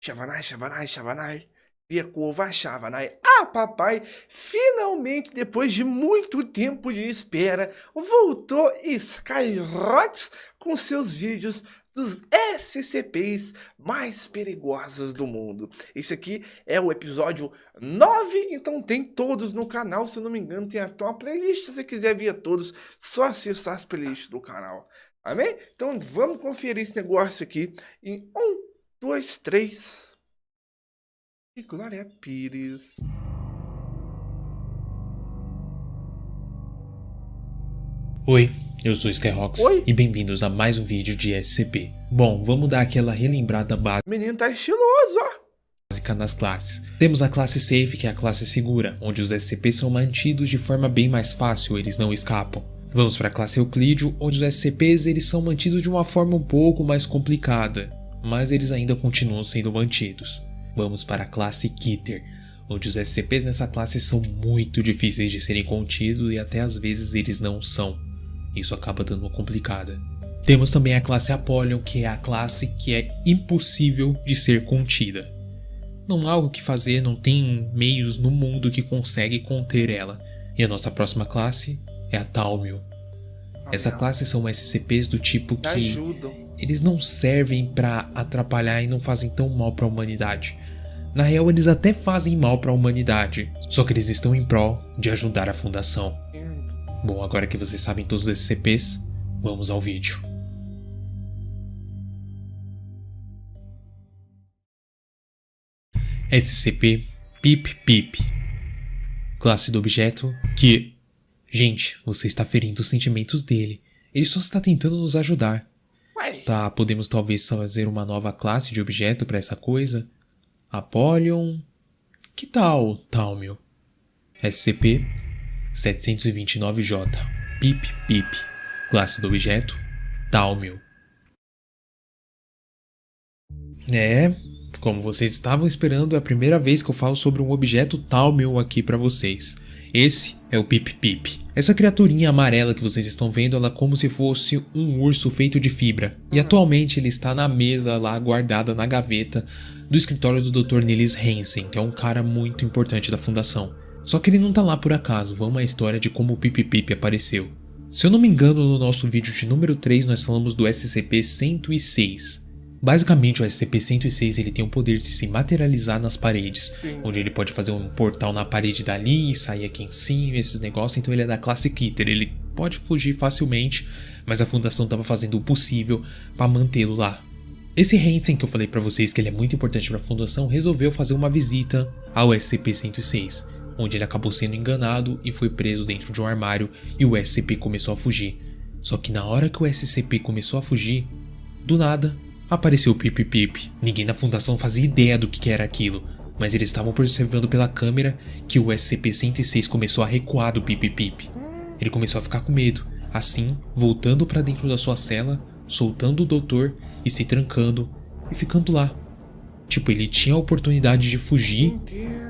Chavanai, Chavanai, Chavanai. Viecova, Chavanai. Ah, papai, finalmente, depois de muito tempo de espera, voltou Skyrocks com seus vídeos dos SCPs mais perigosos do mundo. Esse aqui é o episódio 9, então tem todos no canal, se eu não me engano, tem até uma playlist, se você quiser ver todos, só acessar as playlists do canal. Amém? Então vamos conferir esse negócio aqui em 2, 3. E Glória Pires. Oi, eu sou Skyrox Oi? e bem-vindos a mais um vídeo de SCP. Bom, vamos dar aquela relembrada O menino tá estiloso, ó. básica nas classes. Temos a classe Safe, que é a classe segura, onde os SCPs são mantidos de forma bem mais fácil, eles não escapam. Vamos para a classe Euclídeo, onde os SCPs eles são mantidos de uma forma um pouco mais complicada, mas eles ainda continuam sendo mantidos. Vamos para a classe Keter, onde os SCPs nessa classe são muito difíceis de serem contidos e até às vezes eles não são. Isso acaba dando uma complicada. Temos também a classe Apollyon, que é a classe que é impossível de ser contida. Não há algo que fazer, não tem meios no mundo que consegue conter ela. E a nossa próxima classe é a Thaumiel. Essa classe são SCPs do tipo que Ajudam. eles não servem pra atrapalhar e não fazem tão mal pra humanidade. Na real, eles até fazem mal pra humanidade, só que eles estão em prol de ajudar a fundação. Bom, agora que vocês sabem todos os SCPs, vamos ao vídeo. SCP Pip Pip. Classe do objeto que... Gente, você está ferindo os sentimentos dele. Ele só está tentando nos ajudar. Ué, Tá, podemos talvez fazer uma nova classe de objeto para essa coisa? Apollyon... Que tal, Thaumiel? SCP 729J. Pip Pip. Classe do objeto, Thaumiel. Como vocês estavam esperando, é a primeira vez que eu falo sobre um objeto Thaumiel aqui pra vocês. Esse é o Pip Pip. Essa criaturinha amarela que vocês estão vendo, ela é como se fosse um urso feito de fibra. E atualmente ele está na mesa lá, guardada na gaveta do escritório do Dr. Niels Hansen, que é um cara muito importante da fundação. Só que ele não tá lá por acaso, vamos à história de como o Pip Pip apareceu. Se eu não me engano, no nosso vídeo de número 3 nós falamos do SCP-106. Basicamente, o SCP-106 ele tem o poder de se materializar nas paredes, Sim. onde ele pode fazer um portal na parede dali e sair aqui em cima, esses negócios. Então ele é da classe Keter, ele pode fugir facilmente, mas a fundação estava fazendo o possível para mantê-lo lá. Esse Hansen que eu falei para vocês que ele é muito importante para a fundação, resolveu fazer uma visita ao SCP-106, onde ele acabou sendo enganado e foi preso dentro de um armário e o SCP começou a fugir. Só que na hora que o SCP começou a fugir, do nada apareceu o Pip Pip. Ninguém na fundação fazia ideia do que era aquilo, mas eles estavam observando pela câmera que o SCP-106 começou a recuar do Pip Pip. Ele começou a ficar com medo, assim, voltando para dentro da sua cela, soltando o doutor e se trancando e ficando lá. Tipo, ele tinha a oportunidade de fugir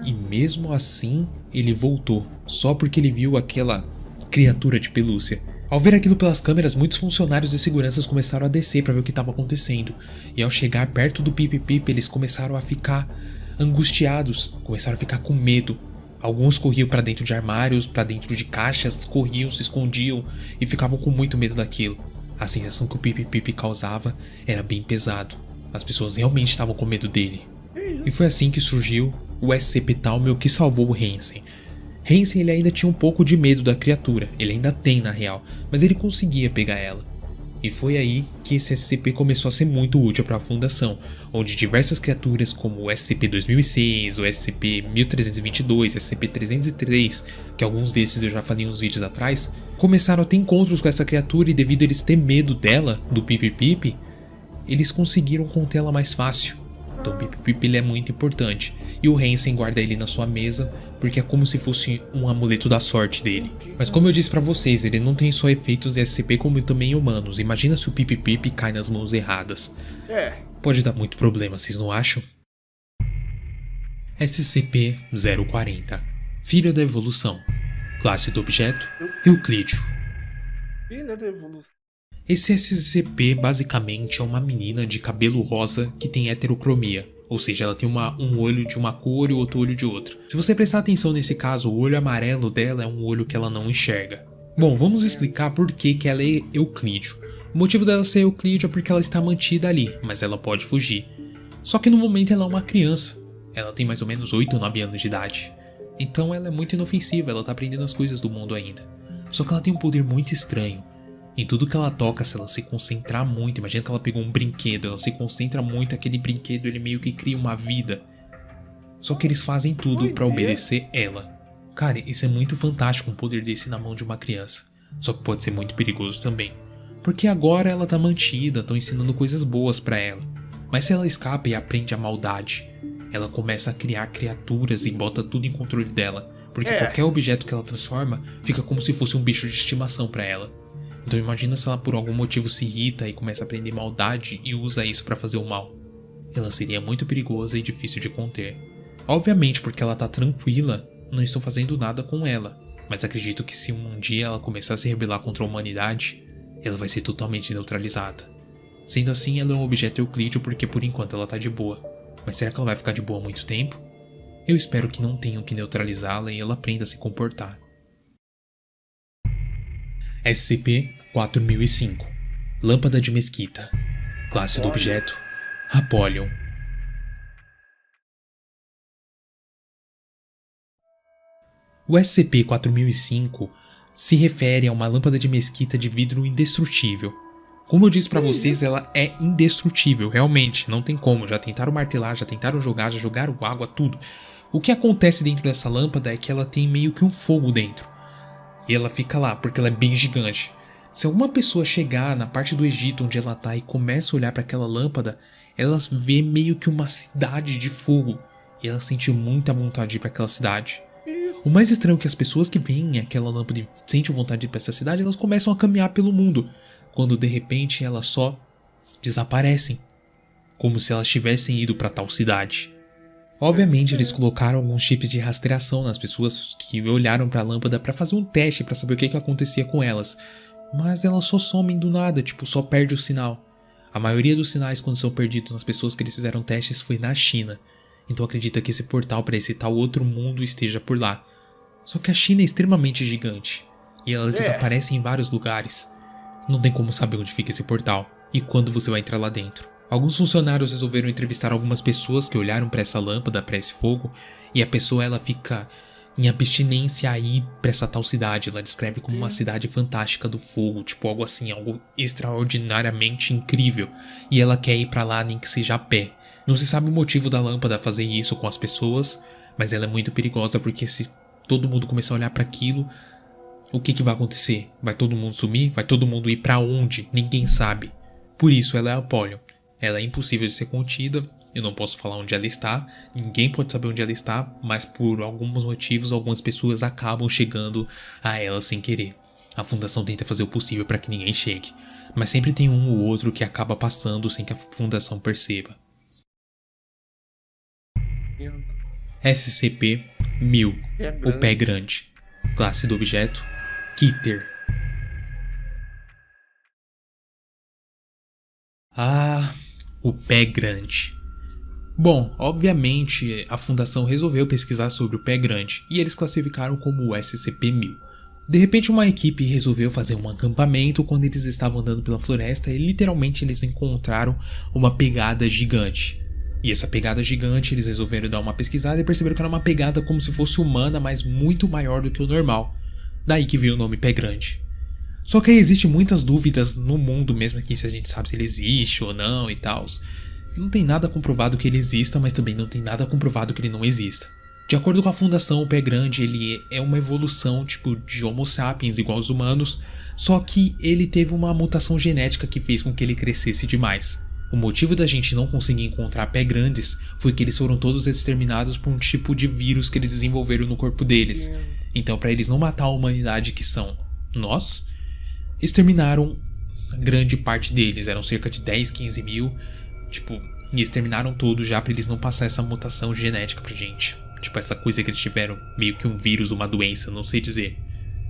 e mesmo assim ele voltou, só porque ele viu aquela criatura de pelúcia. Ao ver aquilo pelas câmeras, muitos funcionários de segurança começaram a descer para ver o que estava acontecendo. E ao chegar perto do Pip Pip, eles começaram a ficar angustiados, começaram a ficar com medo. Alguns corriam para dentro de armários, para dentro de caixas, corriam, se escondiam e ficavam com muito medo daquilo. A sensação que o Pip Pip causava era bem pesado. As pessoas realmente estavam com medo dele. E foi assim que surgiu o SCP Thaumiel que salvou o Hansen. Hansen ele ainda tinha um pouco de medo da criatura, ele ainda tem na real, mas ele conseguia pegar ela. E foi aí que esse SCP começou a ser muito útil para a fundação, onde diversas criaturas como o SCP-2006, o SCP-1322, SCP-303, que alguns desses eu já falei uns vídeos atrás, começaram a ter encontros com essa criatura e devido a eles ter medo dela, do Pip Pip, eles conseguiram contê-la mais fácil. Então o Pip Pip ele é muito importante, e o Hansen guarda ele na sua mesa, porque é como se fosse um amuleto da sorte dele. Mas como eu disse pra vocês, ele não tem só efeitos de SCP como também humanos. Imagina se o Pip Pip cai nas mãos erradas. Pode dar muito problema, vocês não acham? SCP-040. Filho da Evolução. Classe do objeto, Euclídeo. Filha da evolução. Esse SCP basicamente é uma menina de cabelo rosa que tem heterocromia. Ou seja, ela tem um olho de uma cor e o outro olho de outra. Se você prestar atenção nesse caso, o olho amarelo dela é um olho que ela não enxerga. Bom, vamos explicar por que ela é Euclídeo. O motivo dela ser Euclídeo é porque ela está mantida ali, mas ela pode fugir. Só que no momento ela é uma criança. Ela tem mais ou menos 8 ou 9 anos de idade. Então ela é muito inofensiva, ela está aprendendo as coisas do mundo ainda. Só que ela tem um poder muito estranho. Em tudo que ela toca, se ela se concentrar muito, imagina que ela pegou um brinquedo, ela se concentra muito, aquele brinquedo ele meio que cria uma vida. Só que eles fazem tudo pra obedecer ela. Cara, isso é muito fantástico, um poder desse na mão de uma criança. Só que pode ser muito perigoso também. Porque agora ela tá mantida, estão ensinando coisas boas pra ela. Mas se ela escapa e aprende a maldade, ela começa a criar criaturas e bota tudo em controle dela. Porque qualquer objeto que ela transforma fica como se fosse um bicho de estimação pra ela. Então imagina se ela por algum motivo se irrita e começa a aprender maldade e usa isso pra fazer o mal. Ela seria muito perigosa e difícil de conter. Obviamente, porque ela tá tranquila, não estou fazendo nada com ela. Mas acredito que se um dia ela começar a se rebelar contra a humanidade, ela vai ser totalmente neutralizada. Sendo assim, ela é um objeto euclídeo porque por enquanto ela tá de boa. Mas será que ela vai ficar de boa há muito tempo? Eu espero que não tenham que neutralizá-la e ela aprenda a se comportar. SCP-4005 Lâmpada de Mesquita. Classe do objeto: Apollyon. O SCP-4005 se refere a uma lâmpada de mesquita de vidro indestrutível. Como eu disse pra vocês, ela é indestrutível, realmente, não tem como. Já tentaram martelar, já tentaram jogar, já jogaram água, tudo. O que acontece dentro dessa lâmpada é que ela tem meio que um fogo dentro. E ela fica lá, porque ela é bem gigante. Se alguma pessoa chegar na parte do Egito onde ela tá e começa a olhar para aquela lâmpada, ela vê meio que uma cidade de fogo. E ela sente muita vontade de ir para aquela cidade. O mais estranho é que as pessoas que veem aquela lâmpada e sentem vontade de ir para essa cidade, elas começam a caminhar pelo mundo. Quando de repente elas só desaparecem. Como se elas tivessem ido para tal cidade. Obviamente eles colocaram alguns chips de rastreação nas pessoas que olharam para a lâmpada para fazer um teste para saber o que acontecia com elas. Mas elas só somem do nada, só perde o sinal. A maioria dos sinais quando são perdidos nas pessoas que eles fizeram testes foi na China. Então acredita que esse portal para esse tal outro mundo esteja por lá. Só que a China é extremamente gigante. E elas desaparecem em vários lugares. Não tem como saber onde fica esse portal e quando você vai entrar lá dentro. Alguns funcionários resolveram entrevistar algumas pessoas que olharam para essa lâmpada, para esse fogo, e a pessoa ela fica em abstinência a ir para essa tal cidade. Ela descreve como uma cidade fantástica do fogo, algo assim, algo extraordinariamente incrível. E ela quer ir para lá nem que seja a pé. Não se sabe o motivo da lâmpada fazer isso com as pessoas, mas ela é muito perigosa porque se todo mundo começar a olhar para aquilo, o que vai acontecer? Vai todo mundo sumir? Vai todo mundo ir para onde? Ninguém sabe. Por isso ela é Apollyon. Ela é impossível de ser contida, eu não posso falar onde ela está, ninguém pode saber onde ela está, mas por alguns motivos algumas pessoas acabam chegando a ela sem querer. A fundação tenta fazer o possível para que ninguém chegue, mas sempre tem um ou outro que acaba passando sem que a fundação perceba. SCP-1000, o Pé Grande. Classe do objeto: Keter. O Pé Grande. Bom, obviamente a fundação resolveu pesquisar sobre o Pé Grande e eles classificaram como o SCP-1000. De repente uma equipe resolveu fazer um acampamento quando eles estavam andando pela floresta e literalmente eles encontraram uma pegada gigante. E essa pegada gigante eles resolveram dar uma pesquisada e perceberam que era uma pegada como se fosse humana, mas muito maior do que o normal. Daí que veio o nome Pé Grande. Só que aí existem muitas dúvidas no mundo mesmo aqui se a gente sabe se ele existe ou não e tal. Não tem nada comprovado que ele exista, mas também não tem nada comprovado que ele não exista. De acordo com a fundação, o Pé Grande ele é uma evolução de Homo sapiens igual aos humanos, só que ele teve uma mutação genética que fez com que ele crescesse demais. O motivo da gente não conseguir encontrar pé grandes foi que eles foram todos exterminados por um tipo de vírus que eles desenvolveram no corpo deles. Então, para eles não matar a humanidade que são nós, exterminaram grande parte deles. Eram cerca de 10, 15 mil. E exterminaram tudo já pra eles não passar essa mutação genética pra gente. Essa coisa que eles tiveram, meio que um vírus, uma doença, não sei dizer.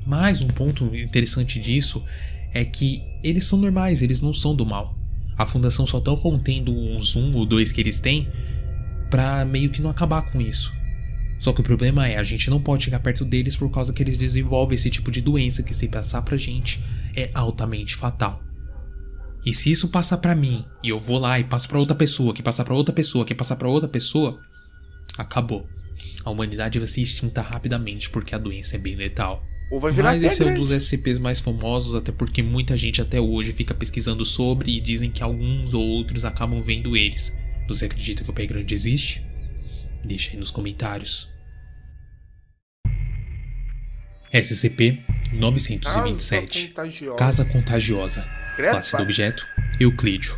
Mas um ponto interessante disso é que eles são normais, eles não são do mal. A fundação só tá contendo uns 1 ou 2 que eles têm, pra meio que não acabar com isso. Só que o problema é, a gente não pode chegar perto deles por causa que eles desenvolvem esse tipo de doença que, se passar pra gente, é altamente fatal. E se isso passar pra mim, e eu vou lá e passo pra outra pessoa, que passar pra outra pessoa, que passar pra outra pessoa, acabou. A humanidade vai ser extinta rapidamente porque a doença é bem letal. Ou vai virar Mas até esse é um grande. dos SCPs mais famosos, até porque muita gente até hoje fica pesquisando sobre e dizem que alguns ou outros acabam vendo eles. Você acredita que o Pé Grande existe? Deixa aí nos comentários. SCP-927 contagiosa. Casa Contagiosa. Credo, Classe do pai. objeto Euclídeo.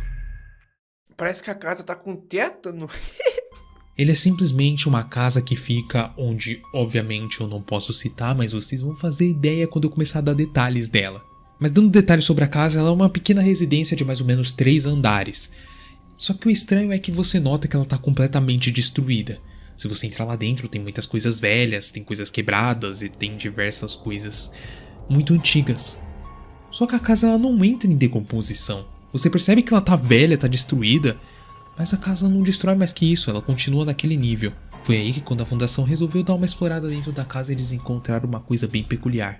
Parece que a casa tá com tétano. Ele é simplesmente uma casa que fica onde, obviamente, eu não posso citar, mas vocês vão fazer ideia quando eu começar a dar detalhes dela. Mas dando detalhes sobre a casa, ela é uma pequena residência de mais ou menos 3 andares. Só que o estranho é que você nota que ela está completamente destruída. Se você entrar lá dentro, tem muitas coisas velhas, tem coisas quebradas e tem diversas coisas muito antigas. Só que a casa ela não entra em decomposição. Você percebe que ela tá velha, tá destruída, mas a casa não destrói mais que isso, ela continua naquele nível. Foi aí que, quando a fundação resolveu dar uma explorada dentro da casa, eles encontraram uma coisa bem peculiar.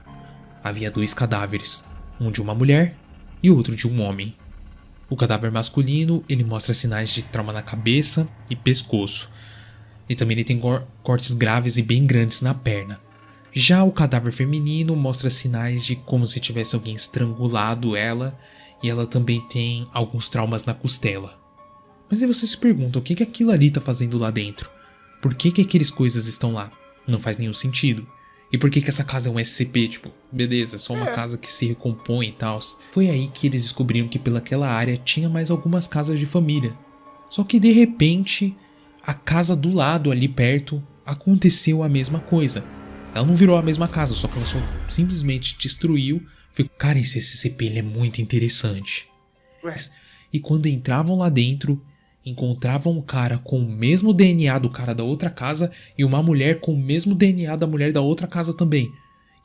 Havia 2 cadáveres, um de uma mulher e outro de um homem. O cadáver masculino, ele mostra sinais de trauma na cabeça e pescoço. E também ele tem cortes graves e bem grandes na perna. Já o cadáver feminino mostra sinais de como se tivesse alguém estrangulado ela, e ela também tem alguns traumas na costela. Mas aí você se pergunta, o que aquilo ali tá fazendo lá dentro? Por que aquelas coisas estão lá? Não faz nenhum sentido. E por que essa casa é um SCP? Tipo, beleza, só uma casa que se recompõe e tal. Foi aí que eles descobriram que pelaquela área tinha mais algumas casas de família. Só que de repente, a casa do lado ali perto aconteceu a mesma coisa. Ela não virou a mesma casa, só que ela só simplesmente destruiu. Falei, cara, esse SCP ele é muito interessante. Ué, E quando entravam lá dentro, encontravam um cara com o mesmo DNA do cara da outra casa e uma mulher com o mesmo DNA da mulher da outra casa também.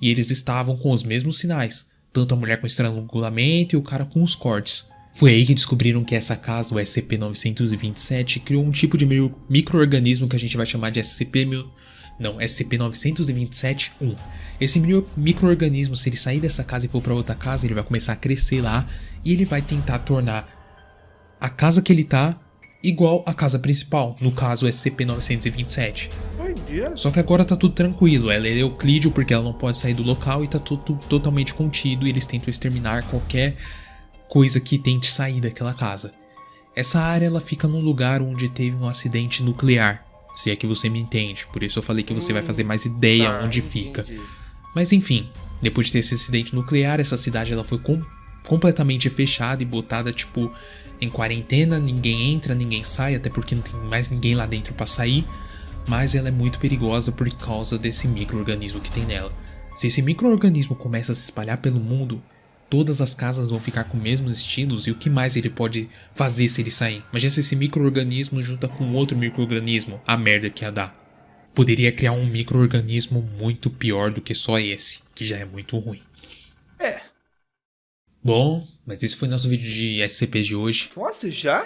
E eles estavam com os mesmos sinais, tanto a mulher com estrangulamento e o cara com os cortes. Foi aí que descobriram que essa casa, o SCP-927, criou um tipo de micro-organismo que a gente vai chamar de SCP-927-1. Esse micro-organismo, se ele sair dessa casa e for para outra casa, ele vai começar a crescer lá e ele vai tentar tornar a casa que ele tá igual à casa principal, no caso o SCP-927. doideira. Só que agora tá tudo tranquilo, ela é Euclídeo porque ela não pode sair do local e tá tudo totalmente contido e eles tentam exterminar qualquer coisa que tente sair daquela casa. Essa área ela fica num lugar onde teve um acidente nuclear, se é que você me entende, por isso eu falei que você vai fazer mais ideia Tá, onde entendi. fica. Mas enfim, depois de ter esse acidente nuclear, essa cidade ela foi completamente fechada e botada tipo em quarentena, ninguém entra, ninguém sai, até porque não tem mais ninguém lá dentro pra sair, mas ela é muito perigosa por causa desse micro-organismo que tem nela. Se esse micro-organismo começa a se espalhar pelo mundo, todas as casas vão ficar com os mesmos estilos e o que mais ele pode fazer se ele sair? Imagina se esse micro-organismo junta com outro micro-organismo, a merda que ia dar. Poderia criar um micro-organismo muito pior do que só esse, que já é muito ruim. É. Bom, mas esse foi nosso vídeo de SCP de hoje. Nossa, já?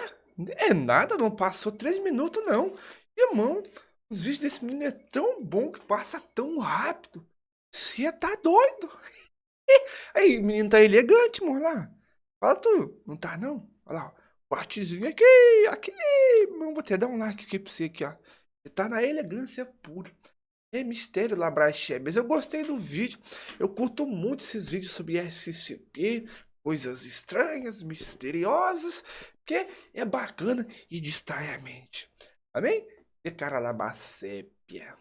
É nada, não passou 3 minutos, não. Irmão, os vídeos desse menino é tão bom que passa tão rápido. Você tá doido. Aí, o menino tá elegante, amor, lá. Fala tu, não tá não? Olha lá, ó, o artezinho aqui, aqui. Mano, vou até dar um like aqui pra você aqui, ó. Você tá na elegância pura. É mistério lá, Brachebes. Eu gostei do vídeo. Eu curto muito esses vídeos sobre SCP, coisas estranhas, misteriosas, porque é bacana e distrai a mente. Amém? De cara lá, Sépia.